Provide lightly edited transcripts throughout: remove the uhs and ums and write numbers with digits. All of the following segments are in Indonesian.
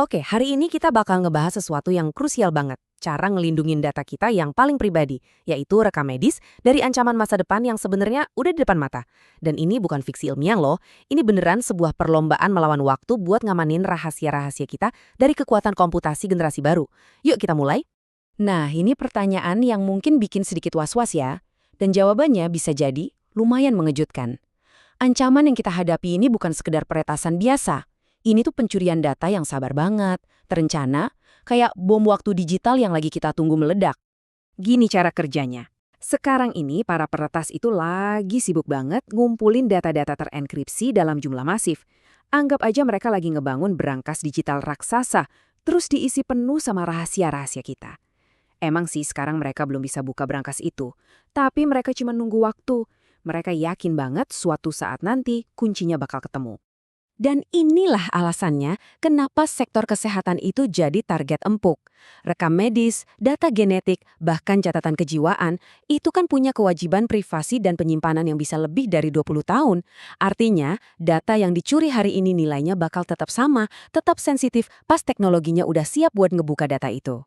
Oke, hari ini kita bakal ngebahas sesuatu yang krusial banget. Cara ngelindungin data kita yang paling pribadi, yaitu rekam medis dari ancaman masa depan yang sebenarnya udah di depan mata. Dan ini bukan fiksi ilmiah loh, ini beneran sebuah perlombaan melawan waktu buat ngamanin rahasia-rahasia kita dari kekuatan komputasi generasi baru. Yuk kita mulai. Nah, ini pertanyaan yang mungkin bikin sedikit was-was ya. Dan jawabannya bisa jadi lumayan mengejutkan. Ancaman yang kita hadapi ini bukan sekedar peretasan biasa. Ini tuh pencurian data yang sabar banget, terencana, kayak bom waktu digital yang lagi kita tunggu meledak. Gini cara kerjanya. Sekarang ini para peretas itu lagi sibuk banget ngumpulin data-data terenkripsi dalam jumlah masif. Anggap aja mereka lagi ngebangun berangkas digital raksasa, terus diisi penuh sama rahasia-rahasia kita. Emang sih sekarang mereka belum bisa buka berangkas itu, tapi mereka cuma nunggu waktu. Mereka yakin banget suatu saat nanti kuncinya bakal ketemu. Dan inilah alasannya kenapa sektor kesehatan itu jadi target empuk. Rekam medis, data genetik, bahkan catatan kejiwaan, itu kan punya kewajiban privasi dan penyimpanan yang bisa lebih dari 20 tahun. Artinya, data yang dicuri hari ini nilainya bakal tetap sama, tetap sensitif pas teknologinya udah siap buat ngebuka data itu.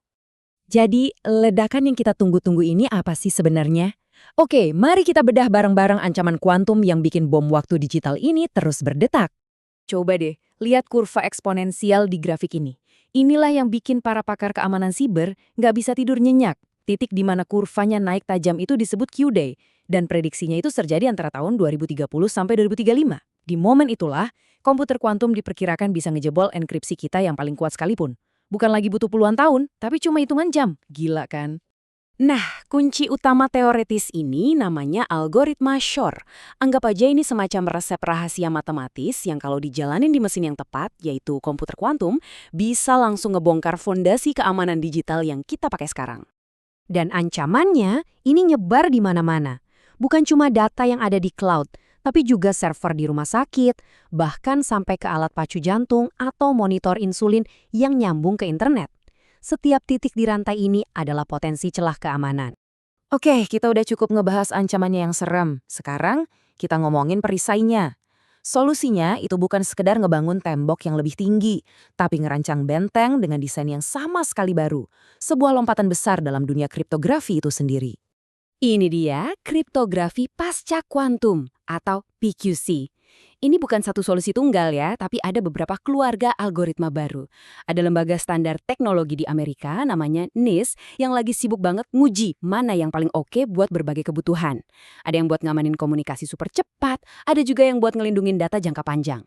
Jadi, ledakan yang kita tunggu-tunggu ini apa sih sebenarnya? Oke, mari kita bedah bareng-bareng ancaman kuantum yang bikin bom waktu digital ini terus berdetak. Coba deh, lihat kurva eksponensial di grafik ini. Inilah yang bikin para pakar keamanan siber nggak bisa tidur nyenyak. Titik di mana kurvanya naik tajam itu disebut Q-Day, dan prediksinya itu terjadi antara tahun 2030 sampai 2035. Di momen itulah, komputer kuantum diperkirakan bisa ngejebol enkripsi kita yang paling kuat sekalipun. Bukan lagi butuh puluhan tahun, tapi cuma hitungan jam. Gila kan? Nah, kunci utama teoretis ini namanya algoritma Shor. Anggap aja ini semacam resep rahasia matematis yang kalau dijalanin di mesin yang tepat, yaitu komputer kuantum, bisa langsung ngebongkar fondasi keamanan digital yang kita pakai sekarang. Dan ancamannya, ini nyebar di mana-mana. Bukan cuma data yang ada di cloud, tapi juga server di rumah sakit, bahkan sampai ke alat pacu jantung atau monitor insulin yang nyambung ke internet. Setiap titik di rantai ini adalah potensi celah keamanan. Oke, kita udah cukup ngebahas ancamannya yang serem. Sekarang, kita ngomongin perisainya. Solusinya itu bukan sekedar ngebangun tembok yang lebih tinggi, tapi ngerancang benteng dengan desain yang sama sekali baru. Sebuah lompatan besar dalam dunia kriptografi itu sendiri. Ini dia kriptografi pasca kuantum atau PQC. Ini bukan satu solusi tunggal ya, tapi ada beberapa keluarga algoritma baru. Ada lembaga standar teknologi di Amerika namanya NIST yang lagi sibuk banget nguji mana yang paling oke buat berbagai kebutuhan. Ada yang buat ngamanin komunikasi super cepat, ada juga yang buat ngelindungin data jangka panjang.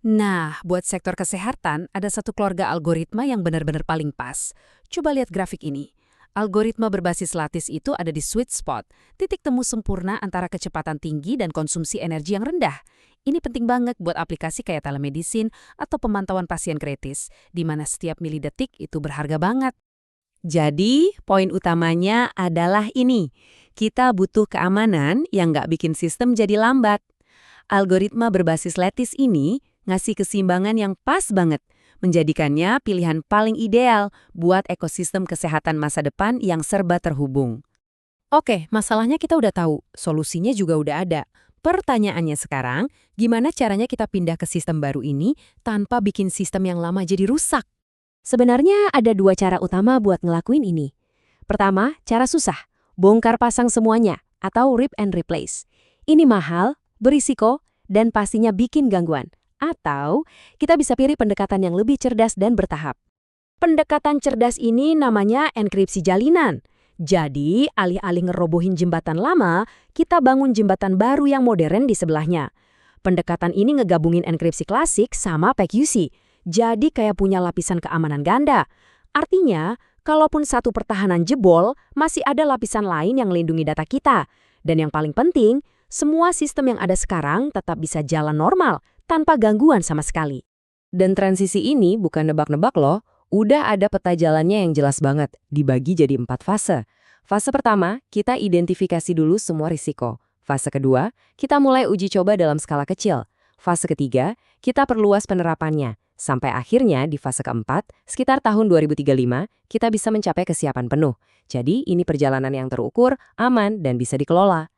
Nah, buat sektor kesehatan, ada satu keluarga algoritma yang benar-benar paling pas. Coba lihat grafik ini. Algoritma berbasis lattice itu ada di sweet spot, titik temu sempurna antara kecepatan tinggi dan konsumsi energi yang rendah. Ini penting banget buat aplikasi kayak telemedicine atau pemantauan pasien kritis, di mana setiap milidetik itu berharga banget. Jadi, poin utamanya adalah ini. Kita butuh keamanan yang nggak bikin sistem jadi lambat. Algoritma berbasis lattice ini ngasih keseimbangan yang pas banget, menjadikannya pilihan paling ideal buat ekosistem kesehatan masa depan yang serba terhubung. Oke, masalahnya kita udah tahu, solusinya juga udah ada. Pertanyaannya sekarang, gimana caranya kita pindah ke sistem baru ini tanpa bikin sistem yang lama jadi rusak? Sebenarnya ada dua cara utama buat ngelakuin ini. Pertama, cara susah, bongkar pasang semuanya atau rip and replace. Ini mahal, berisiko, dan pastinya bikin gangguan. Atau kita bisa pilih pendekatan yang lebih cerdas dan bertahap. Pendekatan cerdas ini namanya enkripsi jalinan. Jadi, alih-alih ngerobohin jembatan lama, kita bangun jembatan baru yang modern di sebelahnya. Pendekatan ini ngegabungin enkripsi klasik sama PQC. Jadi kayak punya lapisan keamanan ganda. Artinya, kalaupun satu pertahanan jebol, masih ada lapisan lain yang melindungi data kita. Dan yang paling penting, semua sistem yang ada sekarang tetap bisa jalan normal, tanpa gangguan sama sekali. Dan transisi ini bukan nebak-nebak loh, udah ada peta jalannya yang jelas banget, dibagi jadi 4 fase. Fase pertama, kita identifikasi dulu semua risiko. Fase kedua, kita mulai uji coba dalam skala kecil. Fase ketiga, kita perluas penerapannya. Sampai akhirnya di fase keempat, sekitar tahun 2035, kita bisa mencapai kesiapan penuh. Jadi ini perjalanan yang terukur, aman, dan bisa dikelola.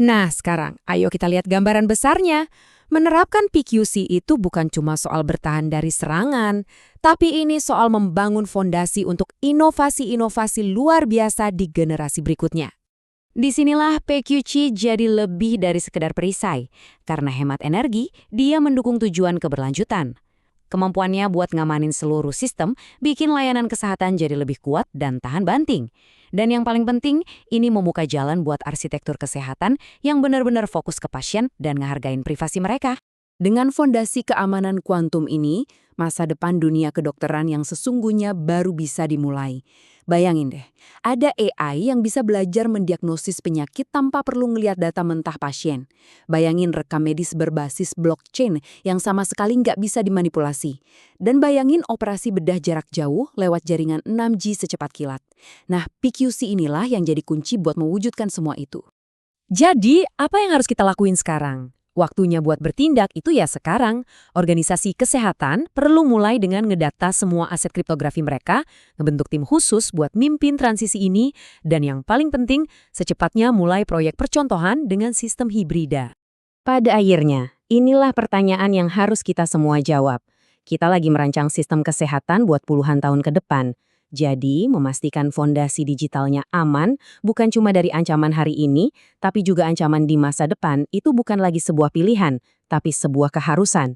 Nah sekarang, ayo kita lihat gambaran besarnya. Menerapkan PQC itu bukan cuma soal bertahan dari serangan, tapi ini soal membangun fondasi untuk inovasi-inovasi luar biasa di generasi berikutnya. Disinilah PQC jadi lebih dari sekedar perisai. Karena hemat energi, dia mendukung tujuan keberlanjutan. Kemampuannya buat ngamanin seluruh sistem bikin layanan kesehatan jadi lebih kuat dan tahan banting. Dan yang paling penting, ini membuka jalan buat arsitektur kesehatan yang benar-benar fokus ke pasien dan ngehargain privasi mereka. Dengan fondasi keamanan kuantum ini, masa depan dunia kedokteran yang sesungguhnya baru bisa dimulai. Bayangin deh, ada AI yang bisa belajar mendiagnosis penyakit tanpa perlu ngelihat data mentah pasien. Bayangin rekam medis berbasis blockchain yang sama sekali nggak bisa dimanipulasi. Dan bayangin operasi bedah jarak jauh lewat jaringan 6G secepat kilat. Nah, PQC inilah yang jadi kunci buat mewujudkan semua itu. Jadi, apa yang harus kita lakuin sekarang? Waktunya buat bertindak itu ya sekarang. Organisasi kesehatan perlu mulai dengan ngedata semua aset kriptografi mereka, ngebentuk tim khusus buat mimpin transisi ini, dan yang paling penting, secepatnya mulai proyek percontohan dengan sistem hibrida. Pada akhirnya, inilah pertanyaan yang harus kita semua jawab. Kita lagi merancang sistem kesehatan buat puluhan tahun ke depan. Jadi, memastikan fondasi digitalnya aman bukan cuma dari ancaman hari ini, tapi juga ancaman di masa depan itu bukan lagi sebuah pilihan, tapi sebuah keharusan.